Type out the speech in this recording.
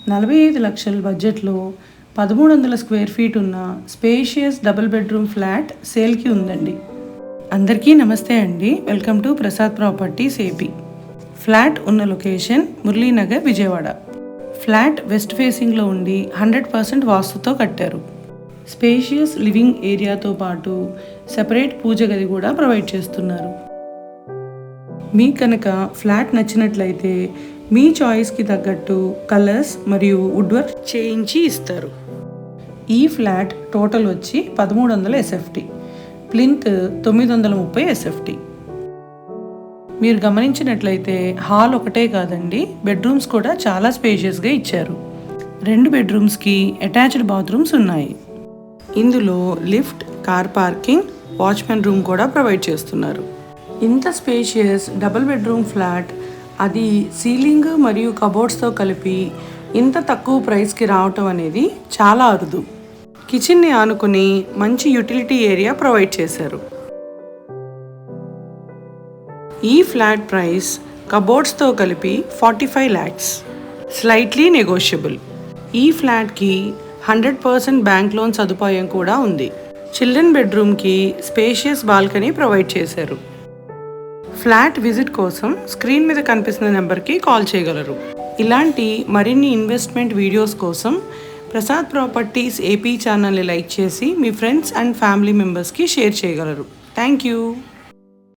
45 లక్షల బడ్జెట్లో 1300 square feet ఉన్న స్పేషియస్ డబుల్ బెడ్రూమ్ ఫ్లాట్ సేల్కి ఉందండి. అందరికీ నమస్తే అండి. Welcome to Prasad Properties AP. Flat ఉన్న location Muralinagar, Vijayawada. Flat west ఫేసింగ్లో ఉండి 100% వాస్తుతో కట్టారు. స్పేషియస్ లివింగ్ ఏరియాతో పాటు సెపరేట్ పూజ గది కూడా ప్రొవైడ్ చేస్తున్నారు. మీకు కనుక ఫ్లాట్ నచ్చినట్లయితే మీ చాయిస్కి తగ్గట్టు కలర్స్ మరియు వుడ్ వర్క్ చేయించి ఇస్తారు. ఈ ఫ్లాట్ టోటల్ వచ్చి 1300 SFT, ప్లింత్ 930 SFT. మీరు గమనించినట్లయితే హాల్ ఒకటే కాదండి, బెడ్రూమ్స్ కూడా చాలా స్పేషియస్గా ఇచ్చారు. 2 బెడ్రూమ్స్కి అటాచ్డ్ బాత్రూమ్స్ ఉన్నాయి. ఇందులో lift, car parking, watchman room కూడా ప్రొవైడ్ చేస్తున్నారు. ఇంత స్పేషియస్ డబుల్ బెడ్రూమ్ ఫ్లాట్, అది సీలింగ్ మరియు కబోర్డ్స్తో కలిపి ఇంత తక్కువ ప్రైస్కి రావటం అనేది చాలా అరుదు. కిచెన్ని ఆనుకుని మంచి యూటిలిటీ ఏరియా ప్రొవైడ్ చేశారు. ఈ ఫ్లాట్ ప్రైస్ కబోర్డ్స్తో కలిపి 45 lakhs, స్లైట్లీ నెగోషియబుల్. ఈ ఫ్లాట్కి 100% బ్యాంక్ లోన్ సదుపాయం కూడా ఉంది. చిల్డ్రన్ బెడ్రూమ్కి స్పేషియస్ బాల్కనీ ప్రొవైడ్ చేశారు. ఫ్లాట్ విజిట్ కోసం స్క్రీన్ మీద కనిపిస్తున్న నెంబర్కి కాల్ చేయగలరు. ఇలాంటి మరిన్ని ఇన్వెస్ట్మెంట్ వీడియోస్ కోసం ప్రసాద్ ప్రాపర్టీస్ ఏపీ ఛానల్ని లైక్ చేసి మీ ఫ్రెండ్స్ అండ్ ఫ్యామిలీ మెంబర్స్కి షేర్ చేయగలరు. Thank you.